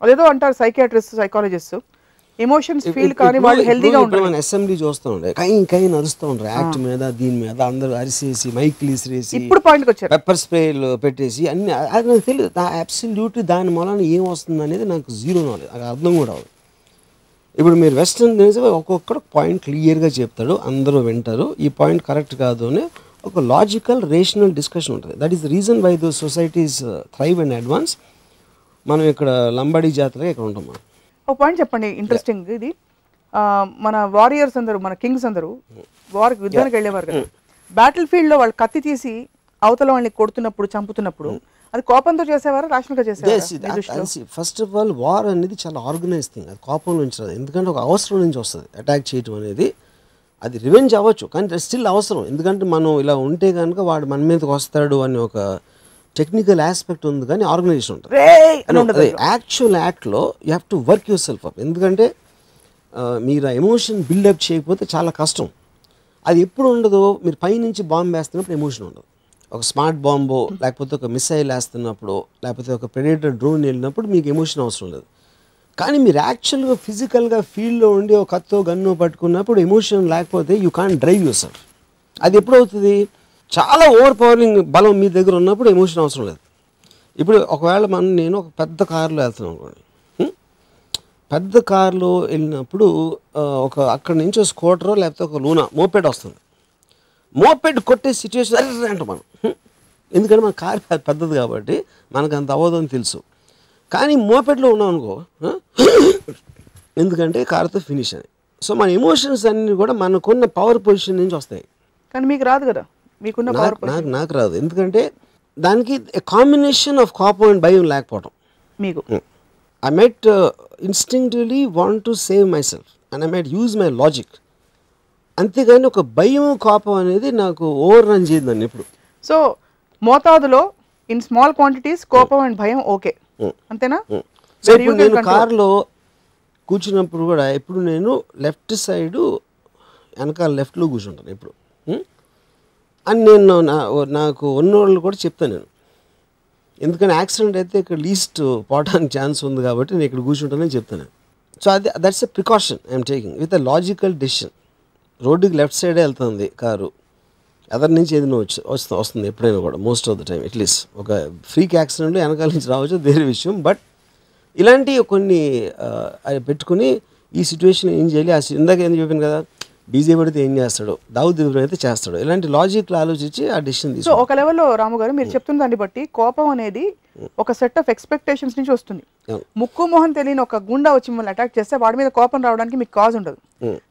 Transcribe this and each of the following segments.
అదేదో అంటారు psychiatrist psychologist, emotions feel కానీ వాళ్ళు హెల్దీగా ఉంటారు. మనం అసెంబ్లీ చూస్తూ ఉండే కై నడుస్తూ ఉంటారు యాక్ట్ మీద దీని మీద అందరూ అరిసేసి మైక్లు ఇసిరేసి ఇప్పుడు పాయింట్కి వచ్చారు పెప్పర్ స్ప్రేలు పెట్టేసి అన్ని అది నాకు తెలియదు అబ్సల్యూట్లీ దాని మూలన ఏం వస్తుంది అనేది నాకు జీరో నాలెడ్జ్, అది అర్థం కూడా అవ్వదు. ఇప్పుడు మీరు వెస్ట్రన్ ఒక్కొక్కడు పాయింట్ క్లియర్గా చెప్తాడు, అందరూ వింటారు, ఈ పాయింట్ కరెక్ట్ కాదు అని ఒక లాజికల్ రేషనల్ డిస్కషన్ ఉంటుంది. That is the reason why those societies thrive and advance. మనం ఇక్కడ లంబాడీ జాతరగా ఇక్కడ ఉంటాం. మనం ఒక పాయింట్ చెప్పండి ఇంట్రెస్టింగ్ ఇది, మన వారియర్స్ అందరూ మన కింగ్స్ అందరూ వారికి యుద్ధానికి వెళ్ళేవారు కదా, బ్యాటిల్ ఫీల్డ్ లో వాళ్ళు కత్తి తీసి అవతల వాళ్ళని కొడుతున్నప్పుడు చంపుతున్నప్పుడు అది కోపంతో చేసేవారు రాషనల్గా చేసేవారు? ఫస్ట్ ఆఫ్ ఆల్ వార్ అనేది చాలా ఆర్గనైజ్ థింగ్, అది కోపం నుంచి రాదు, ఎందుకంటే ఒక అవసరం నుంచి వస్తుంది. అటాక్ చేయటం అనేది అది రివెంజ్ అవ్వచ్చు కానీ స్టిల్ అవసరం, ఎందుకంటే మనం ఇలా ఉంటే కనుక వాడు మన మీదకి వస్తాడు అని ఒక టెక్నికల్ ఆస్పెక్ట్ ఉంది కానీ ఆర్గనైజేషన్ ఉంటుంది. యాక్చువల్ యాక్ట్లో you have to work your self up, ఎందుకంటే మీరు ఆ ఎమోషన్ బిల్డప్ చేయకపోతే చాలా కష్టం. అది ఎప్పుడు ఉండదు, మీరు పైనుంచి బాంబు వేస్తున్నప్పుడు ఎమోషన్ ఉండదు. ఒక స్మార్ట్ బాంబో లేకపోతే ఒక మిసైల్ వేస్తున్నప్పుడు లేకపోతే ఒక ప్రెడేటర్ డ్రోన్ వెళ్ళినప్పుడు మీకు ఎమోషన్ అవసరం లేదు. కానీ మీరు యాక్చువల్గా ఫిజికల్గా ఫీల్డ్లో ఉండి ఒక కత్తో గన్ను పట్టుకున్నప్పుడు ఎమోషన్ లేకపోతే you can't drive your self. అది ఎప్పుడు అవుతుంది, చాలా ఓవర్ పవరింగ్ బలం మీ దగ్గర ఉన్నప్పుడు ఎమోషన్ అవసరం లేదు. ఇప్పుడు ఒకవేళ నేను ఒక పెద్ద కారులో వెళ్తున్నాను అనుకోండి, పెద్ద కారులో వెళ్ళినప్పుడు ఒక అక్కడి నుంచి ఒక స్కూటరో లేకపోతే ఒక లూనా మోపెడ్ వస్తుంది, మోపెడ్ కొట్టే సిచ్యువేషన్ అంటాం మనం, ఎందుకంటే మన కారు పెద్దది కాబట్టి మనకు అంత అవ్వదని తెలుసు. కానీ మోపెడ్లో ఉన్నాం అనుకో, ఎందుకంటే కారుతో ఫినిష్ అని. సో మన ఎమోషన్స్ అన్నీ కూడా మనకున్న పవర్ పొజిషన్ నుంచి వస్తాయి. కానీ మీకు రాదు కదా, మీకున్న నాకు రాదు, ఎందుకంటే దానికి కాంబినేషన్ ఆఫ్ కోపం అండ్ భయం లేకపోవడం. మీకు I might instinctively want to save my self and I might use my logic, అంతేగాని ఒక భయం కోపం అనేది నాకు ఓవర్ రన్ చేయదండి ఎప్పుడు. సో మోతాదులో ఇన్ స్మాల్ క్వాంటిటీస్ కోపం అండ్ భయం ఓకే అంతేనా? సో ఇప్పుడు నేను కారులో కూర్చున్నప్పుడు కూడా ఇప్పుడు నేను లెఫ్ట్ సైడు వెనకాల లెఫ్ట్లో కూర్చుంటాను ఎప్పుడు అని నేను నాకు ఉన్నోళ్ళు కూడా చెప్తాను నేను, ఎందుకని యాక్సిడెంట్ అయితే ఇక్కడ లీస్ట్ పోవడానికి ఛాన్స్ ఉంది కాబట్టి నేను ఇక్కడ కూర్చుంటానని చెప్తాను. సో అది that's a precaution I'm taking with a logical decision. రోడ్డుకి లెఫ్ట్ సైడే వెళ్తుంది కారు, అదర్ నుంచి ఏదైనా వస్తుంది ఎప్పుడైనా కూడా, most of the time at least. ఒక ఫ్రీక్ యాక్సిడెంట్లో వెనకాల నుంచి రావచ్చు వేరే విషయం, బట్ ఇలాంటి కొన్ని పెట్టుకుని ఈ సిచ్యువేషన్ ఏం చేయాలి, ఇందాక ఏం చెప్పాను కదా, డీజే పడితే ఏం చేస్తాడు, దావుద్ ఇబ్రహీం అయితే చేస్తాడు, ఇలాంటి లాజిక్లు ఆలోచించి ఆ డెసిషన్ తీసుకు. సో ఒక లెవెల్లో రాము గారు మీరు చెప్తున్న దాన్ని బట్టి కోపం అనేది ఒక సెట్ ఆఫ్ ఎక్స్పెక్టేషన్స్ నుంచి వస్తుంది. ముక్కు మొహం తెలియని ఒక గుండా వచ్చి మిమ్మల్ని అటాక్ చేస్తే వాడి మీద కోపం రావడానికి మీకు కాజ్ ఉండదు.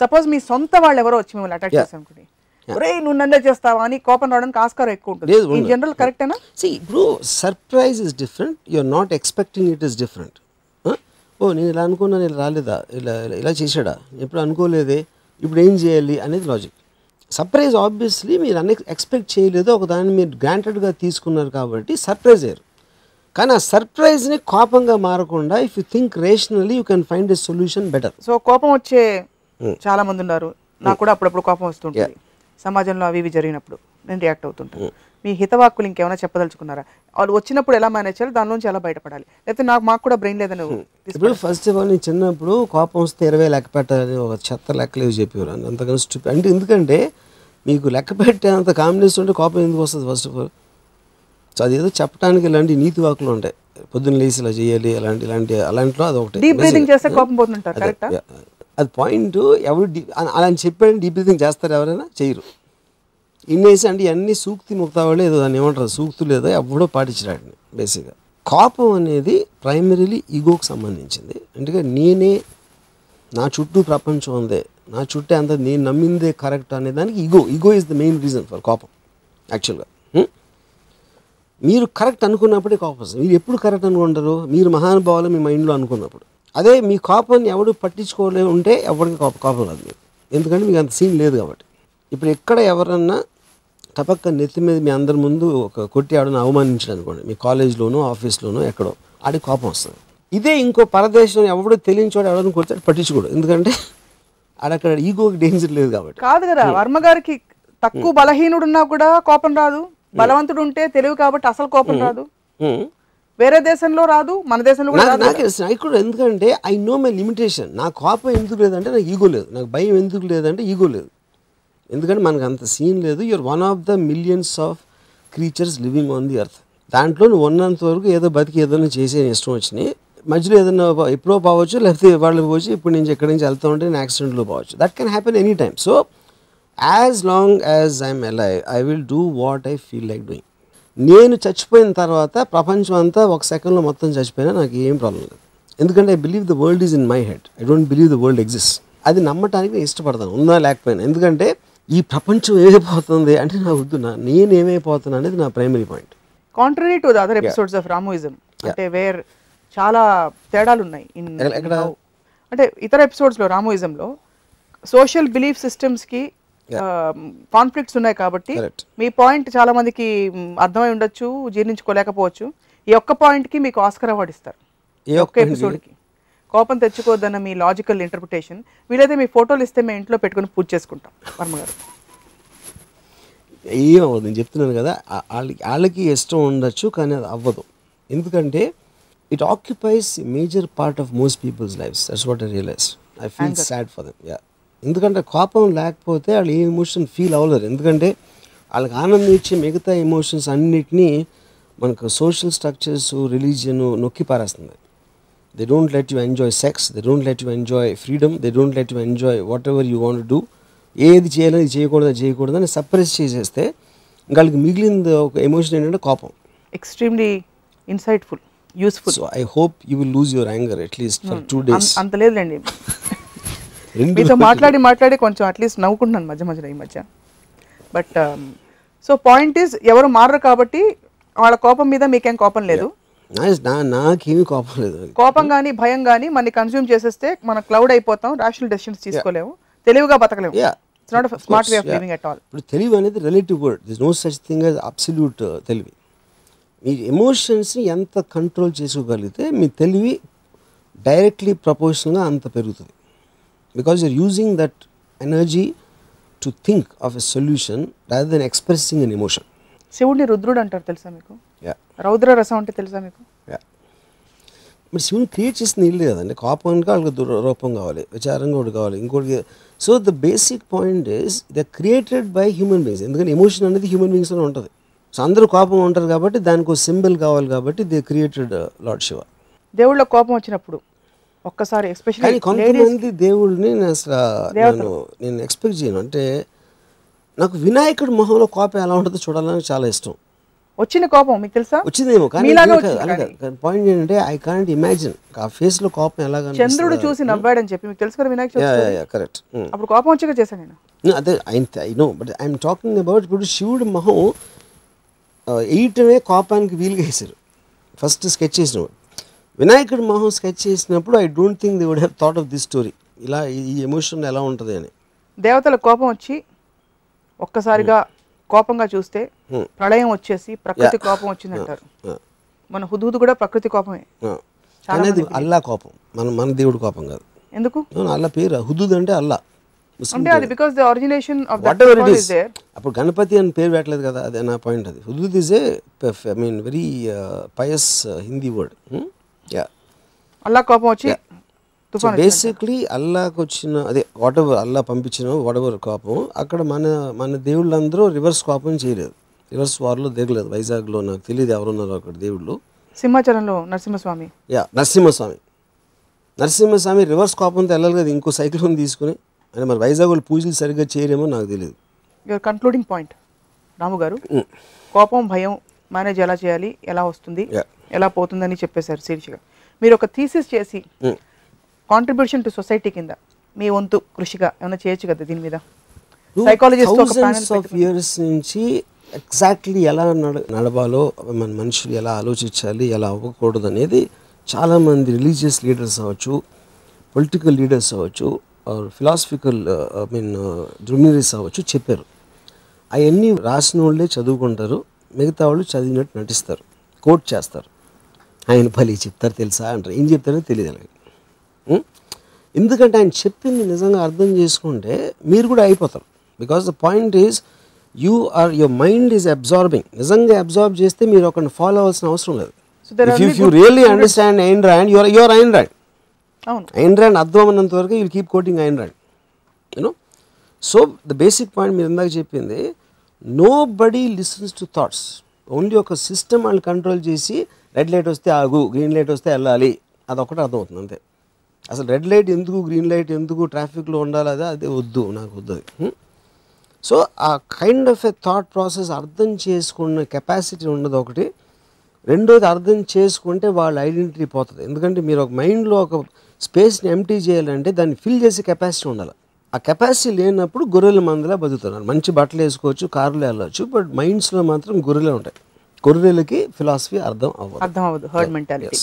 సపోజ్ మీ సొంత వాళ్ళు ఎవరో వచ్చి మిమ్మల్ని అటాక్ చేస్తారు అనుకోండి, ఒరే నువ్వు నన్నే చేస్తావా అని కోపం రావడానికి ఆస్కారం ఎక్కువ ఉంటుంది. ఇన్ జనరల్ కరెక్టేనా? ఇప్పుడు surprise is different, you're not expecting it is different. ఓ నేను ఇలా అనుకున్నాను, ఇలా రాలేదా, ఇలా చేశాడా, ఎప్పుడు అనుకోలేదే, ఇప్పుడు ఏం చేయాలి అనేది లాజిక్. సర్ప్రైజ్ ఆబ్వియస్లీ మీరు ఎక్స్పెక్ట్ చేయలేదు, ఒక దాన్ని మీరు గ్రాంటెడ్గా తీసుకున్నారు కాబట్టి సర్ప్రైజ్ అయ్యారు. కానీ ఆ సర్ప్రైజ్ని కోపంగా మారకుండా if you think rationally you can find a solution better. So కోపం వచ్చే చాలా మంది ఉన్నారు, నాకు కూడా అప్పుడప్పుడు కోపం వస్తుంటుంది, సమాజంలో అవి ఇవి జరిగినప్పుడు నేను రియాక్ట్ అవుతుంటాను. మీ హితవాక్కులు ఇంకేమైనా చెప్పదలుచుకున్నారా? వాళ్ళు వచ్చినప్పుడు ఎలా మేనేజ్ చేయాలి, దాని నుంచి ఎలా బయటపడాలి, లేకపోతే మాకు కూడా బ్రెయిన్ లేదని? ఇప్పుడు ఫస్ట్ ఆఫ్ ఆల్ నేను చిన్నప్పుడు కోపం వస్తే 20 లెక్క పెట్టాలని ఒక చెత్త లెక్కలేవి చెప్పేవారు, అంతకన్నా స్టూపిడ్ అంటే, ఎందుకంటే మీకు లెక్క పెట్టేంత కాంబినేషన్ ఉంటే కోపం ఎందుకు వస్తుంది ఫస్ట్ ఆఫ్ ఆల్? సో అదేదో చెప్పడానికి ఇలాంటి నీతి వాకులు ఉంటాయి, పొద్దున్న లేసి ఇలా చేయాలి అలాంటిలో అది ఒకటి. డీప్ బ్రీతింగ్ చేస్తే కోపం పోతుంటారు, కరెక్టా? అది పాయింట్. ఎవరు అలా చెప్పాడు డీప్ బ్రీతింగ్ చేస్తారు, ఎవరైనా చేయరు. ఇన్నేసి అంటే అన్ని సూక్తి ముక్తావాళ్ళు ఏదో దాన్ని ఏమంటారు, సూక్తులు లేదో ఎవడో పాటించడాన్ని. బేసిక్గా కోపం అనేది ప్రైమరీలీ ఈగోకి సంబంధించింది. అంటే నేనే, నా చుట్టూ ప్రపంచం ఉందే, నా చుట్టూ అంతా నేను నమ్మిందే కరెక్ట్ అనే దానికి ego is the main reason for కోపం. యాక్చువల్గా మీరు కరెక్ట్ అనుకున్నప్పుడే కోపం వస్తుంది. మీరు ఎప్పుడు కరెక్ట్ అనుకుంటారు, మీరు మహానుభావాలు మీ మైండ్లో అనుకున్నప్పుడు. అదే మీ కోపాన్ని ఎవడు పట్టించుకోలే ఉంటే ఎవరికి కోపం రాదు మీకు, ఎందుకంటే మీకు అంత సీన్ లేదు కాబట్టి. ఇప్పుడు ఎక్కడ ఎవరన్నా టపక్క నెత్తి మీద మీ అందరి ముందు ఒక కొట్టి ఆడని అవమానించడం అనుకోండి, మీ కాలేజ్లోనో ఆఫీస్లోనో ఎక్కడో, ఆడికి కోపం వస్తుంది. ఇదే ఇంకో పరదేశం ఎవడో తెలియని చోట ఎవడని కొడితే పట్టించుకోడు, ఎందుకంటే ఆడక్కడ ఈగోకి డేంజర్ లేదు కాబట్టి. కాదు కదా, వర్మ గారికి తక్కువ బలహీనుడున్నా కూడా కోపం రాదు, బలవంతుడు ఉంటే తెలివి కాబట్టి అసలు కోపం రాదు. వేరే దేశంలో రాదు, మన దేశంలో కూడా రాదు. నాకు కూడా ఎందుకంటే ఐ నో మై లిమిటేషన్. నాకు కోపం ఎందుకు లేదంటే నాకు ఈగో లేదు, నాకు భయం ఎందుకు లేదంటే ఈగో లేదు. ఎందుకంటే మనకు అంత సీన్ లేదు. You're one of the millions of creatures living on the earth. దాంట్లో నువ్వు ఉన్నంత వరకు ఏదో బతికి ఏదైనా చేసే ఇష్టం వచ్చినాయి. మధ్యలో ఏదైనా ఎప్పుడో పోవచ్చు, లేకపోతే వాళ్ళు పోవచ్చు, ఇప్పుడు నుంచి ఎక్కడి నుంచి వెళ్తూ ఉంటే నేను యాక్సిడెంట్లో పోవచ్చు. That can happen any time. So as long as I'm alive I will do what I feel like doing. నేను చచ్చిపోయిన తర్వాత ప్రపంచం అంతా ఒక సెకండ్లో మొత్తం చచ్చిపోయినా నాకు ఏం ప్రాబ్లం లేదు. ఎందుకంటే I believe the world is in my head. I don't believe the world exist. అది నమ్మటానికి నేను ఇష్టపడతాను, ఉన్నా లేకపోయినా. ఎందుకంటే ఈ ప్రపంచం ఏమైపోతుంది అంటే నా వద్దు, నేను ఏమైపోతున్నా అనేది నా primary point. Contrary to the other episodes of Ramuism, అంటే వేర్ చాలా తేడాలు ఉన్నాయి. అంటే ఇతర ఎపిసోడ్స్లో రామోయిజంలో సోషల్ బిలీఫ్ సిస్టమ్స్కి కాన్ఫ్లిక్ట్స్ ఉన్నాయి కాబట్టి మీ పాయింట్ చాలా మందికి అర్థమై ఉండొచ్చు, జీర్ణించుకోలేకపోవచ్చు. ఈ ఒక్క పాయింట్కి మీకు ఆస్కర్ అవార్డు ఇస్తారు, ఈ ఒక్క ఎపిసోడ్కి. కోపం తెచ్చుకోవద్దన్న మీ లాజికల్ ఇంటర్ప్రిటేషన్. వీలైతే మీ ఫోటోలు ఇస్తే మేము ఇంట్లో పెట్టుకుని పూజ చేసుకుంటాం. వర్మ గారు ఏమవ్వదు, నేను చెప్తున్నాను కదా, వాళ్ళకి ఇష్టం ఉండొచ్చు కానీ అది అవ్వదు. ఎందుకంటే it occupies major part of most people's lifes. That's what I realise. I feel sad for them. Yeah, ఎందుకంటే కోపం లేకపోతే వాళ్ళు ఏ ఎమోషన్ ఫీల్ అవ్వలేరు. ఎందుకంటే వాళ్ళకి ఆనందం ఇచ్చే మిగతా ఎమోషన్స్ అన్నిటినీ మనకు సోషల్ స్ట్రక్చర్స్, రిలీజియన్ నొక్కి పారేస్తుంది. They don't let you enjoy sex, they don't let you enjoy freedom, they don't let you enjoy whatever you want do. ఏది చేయాలని చేయకూడదని సప్రెస్ చేసేస్తే వాళ్ళకి మిగిలింది ఒక ఎమోషన్ ఏంటంటే కోపం. Extremely insightful, useful. So I hope you will lose your anger at least for 2 days. అంత లేదులేండి, మీతో మాట్లాడి కొంచెం అట్లీస్ట్ నవ్వుకుంటున్నాను మధ్యలో ఈ మధ్య. బట్ సో పాయింట్ ఈజ్, ఎవరు మారరు కాబట్టి వాళ్ళ కోపం మీద మీకేం కోపం లేదు. నాకేమీ కోపం లేదు. కోపం కానీ భయం కానీ మనని కన్స్యూమ్ చేసేస్తే మనం క్లౌడ్ అయిపోతాం, రేషనల్ డెసిషన్స్ తీసుకోలేము, తెలివిగా బతకలేము. It's not a smart way of living at all. ఇప్పుడు తెలివి అనేది relative word. This no such thing as absolute తెలివి. మీ ఎమోషన్స్ని ఎంత కంట్రోల్ చేసుకోగలిగితే మీ తెలివి డైరెక్ట్లీ ప్రపోర్షనల్గా అంత పెరుగుతుంది. Because you're using that energy to think of a solution rather than expressing an emotion. శివుడిని రుద్రుడు అంటారు, తెలుసా మీకు? రౌద్ర రసం అంటే తెలుసా మీకు? మరి శివుని క్రియేట్ చేసిన ఇల్లు కదండి. కోపానికి వాళ్ళకి రూపం కావాలి, విచారంగా ఒకటి కావాలి, ఇంకోటి. So the basic point is they created by human beings. ఎందుకంటే ఎమోషన్ అనేది హ్యూమన్ బీయింగ్స్లో ఉంటుంది. సో అందరూ కోపం ఉంటారు కాబట్టి దానికి ఒక సింబల్ కావాలి కాబట్టి దే క్రియేటెడ్ లార్డ్ శివ. దేవుళ్ళ కోపం వచ్చినప్పుడు ఒక్కసారి ఎస్పెషల్లీ కొంతమంది దేవుళ్ళని నేను ఎక్స్పెక్ట్ చేయను. అంటే నాకు వినాయకుడి మొహంలో కోపం ఎలా ఉంటుందో చూడాలని చాలా ఇష్టం. వచ్చిన కోపం మీకు తెలుసా? వచ్చిందేమో కానీ పాయింట్ ఏంటంటే ఐ కాంట్ ఇమాజిన్ ఆ ఫేస్ లో కోపం ఎలాగా. చంద్రుడు చూసి నవ్వాడని చెప్పి మీకు తెలుసు కదా వినాయక చవితి. కరెక్ట్. అప్పుడు కోపం వచ్చాక చేశాను నేను. అదే I know, but I'm talking about ఇప్పుడు శివుడి మొహం వేయటమే కోపానికి వీలుగా వేసారు ఫస్ట్ స్కెచ్ చేసినప్పుడు. వినాయకుడి మొహం స్కెచ్ చేసినప్పుడు I don't think they would have thought of this story, ఇలా ఈ ఎమోషన్ ఎలా ఉంటుంది అని. దేవతల కోపం వచ్చి ఒక్కసారిగా కోపంగా చూస్తే ప్రళయం వచ్చేసి ప్రకృతి కోపం వచ్చిందంటారు. మన హుదూద్ కూడా ప్రకృతి కోపమే. అనేది అల్లా కోపం, మన దేవుడి కోపం కాదు. ఎందుకు? అల్లా పేరు హుదూద్ అంటే అల్లా. అంటే అది because the origination of that is there. అప్పుడు గణపతి అని పేరు పెట్టలేదు కదా, అదే నా పాయింట్. అది హుదూద్ is a I mean very pious Hindi word. అల్లా కోపం వచ్చి బేసిక్లీ అల్లాకి వచ్చిన అదే వాట్ ఎవర్ అల్లా పంపించిన వాట్ ఎవర్ కోపం అక్కడ మన దేవుళ్ళందరూ రివర్స్ కోపం చేయలేదు, రివర్స్ వార్లో దిగలేదు. వైజాగ్లో నాకు తెలియదు ఎవరున్నారు అక్కడ దేవుళ్ళు. సింహాచలంలో నరసింహస్వామి. నరసింహస్వామి రివర్స్ కోపంతో వెళ్ళాలి కదా ఇంకో సైక్లోన్ తీసుకుని. అని మరి వైజాగ్ వాళ్ళు పూజలు సరిగ్గా చేయరేమో నాకు తెలియదు. యువర్ కన్క్లూడింగ్ పాయింట్ రాము గారు, కోపం భయం మేనేజ్ ఎలా చేయాలి, ఎలా వస్తుంది, ఎలా పోతుందని చెప్పేశారు శీర్షిక. మీరు ఒక థీసిస్ చేసి కాంట్రిబ్యూషన్ టు సొసైటీ కింద మీ వంతు కృషిగా ఏమైనా చేయొచ్చు కదా దీని మీద? సైకాలజిస్ట్ ఇయర్స్ నుంచి ఎగ్జాక్ట్లీ ఎలా నడవాలో, మన మనుషులు ఎలా ఆలోచించాలి, ఎలా అవ్వకూడదు అనేది చాలామంది రిలీజియస్ లీడర్స్ అవ్వచ్చు, పొలిటికల్ లీడర్స్ అవ్వచ్చు, ఫిలాసఫికల్ ఐ మీన్ డ్యూనరీస్ అవ్వచ్చు చెప్పారు. అవన్నీ రాసిన వాళ్ళే చదువుకుంటారు, మిగతా వాళ్ళు చదివినట్టు నటిస్తారు, కోట్ చేస్తారు. ఆయన పలి చెప్తారు తెలుసా అంటారు, ఏం చెప్తారో తెలియదు అలాగే. ఎందుకంటే ఆయన చెప్పింది నిజంగా అర్థం చేసుకుంటే మీరు కూడా అయిపోతారు. Because the point is your mind is absorbing. నిజంగా అబ్జార్బ్ చేస్తే మీరు ఒకరిని ఫాలో అవ్వాల్సిన అవసరం లేదు. If you really understand Ayn Rand, you're Ayn Rand. అవును. Ayn Rand అర్థం అన్నంత వరకు you'll keep quoting Ayn Rand. You know? So the basic point మీరు ఇందాక చెప్పింది, nobody listens to thoughts. Only ఒక సిస్టమ్ వాళ్ళు కంట్రోల్ చేసి రెడ్ లైట్ వస్తే ఆగు, గ్రీన్ లైట్ వస్తే వెళ్ళాలి, అదొకటి అర్థమవుతుంది అంతే. అసలు రెడ్ లైట్ ఎందుకు, గ్రీన్ లైట్ ఎందుకు, ట్రాఫిక్లో ఉండాలి, అదే వద్దు, నాకు వద్దు అది. సో ఆ kind of a thought process అర్థం చేసుకున్న కెపాసిటీ ఉండదు ఒకటి. రెండోది, అర్థం చేసుకుంటే వాళ్ళ ఐడెంటిటీ పోతుంది. ఎందుకంటే మీరు ఒక మైండ్లో ఒక స్పేస్ని ఎంప్టీ చేయాలంటే దాన్ని ఫిల్ చేసే కెపాసిటీ ఉండాలి. ఆ కెపాసిటీ లేనప్పుడు గొర్రెల మందులా బతుకుతున్నారు. మంచి బట్టలు వేసుకోవచ్చు, కార్లు వెళ్ళవచ్చు, బట్ మైండ్స్లో మాత్రం గొర్రెలే ఉంటాయి. గొర్రెలకి ఫిలాసఫీ అర్థం అవ్వదు. Herd mentality.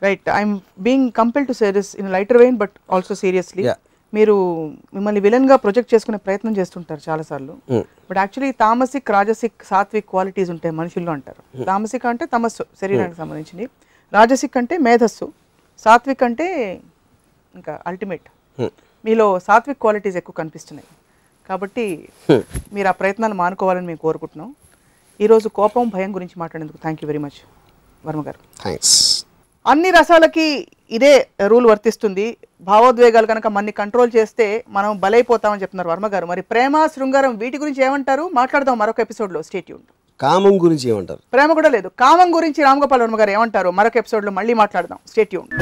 Right. I'm being compelled to say this in lighter vein but also seriously. మీరు మిమ్మల్ని విలన్గా ప్రొజెక్ట్ చేసుకునే ప్రయత్నం చేస్తుంటారు చాలాసార్లు. But actually tamasic, rajasic, sattvic qualities ఉంటాయి మనుషుల్లో అంటారు. తామసిక్ అంటే తమస్సు, శరీరానికి సంబంధించింది. రాజసిక్ అంటే మేధస్సు. సాత్విక్ అంటే ఇంకా అల్టిమేట్. మీలో సాత్విక్ క్వాలిటీస్ ఎక్కువ కనిపిస్తున్నాయి. కాబట్టి మీరు ఆ ప్రయత్నాలు మానుకోవాలని మేము కోరుకుంటున్నాం. ఈరోజు కోపం, భయం గురించి మాట్లాడేందుకు thank you very much Varma గారు. థ్యాంక్స్. అన్ని రసాలకి ఇదే రూల్ వర్తిస్తుంది. భావోద్వేగాలు కనుక మన్ని కంట్రోల్ చేస్తే మనం బలైపోతామని చెప్తున్నారు వర్మ గారు. మరి ప్రేమ, శృంగారం వీటి గురించి ఏమంటారు మాట్లాడదాం మరొక ఎపిసోడ్లో. Stay tuned. కామం గురించి ఏమంటారు? ప్రేమ కూడా లేదు, కామం గురించి రామ్ గోపాల్ వర్మ గారు ఏమంటారు మరొక ఎపిసోడ్లో మళ్ళీ మాట్లాడదాం. Stay tuned.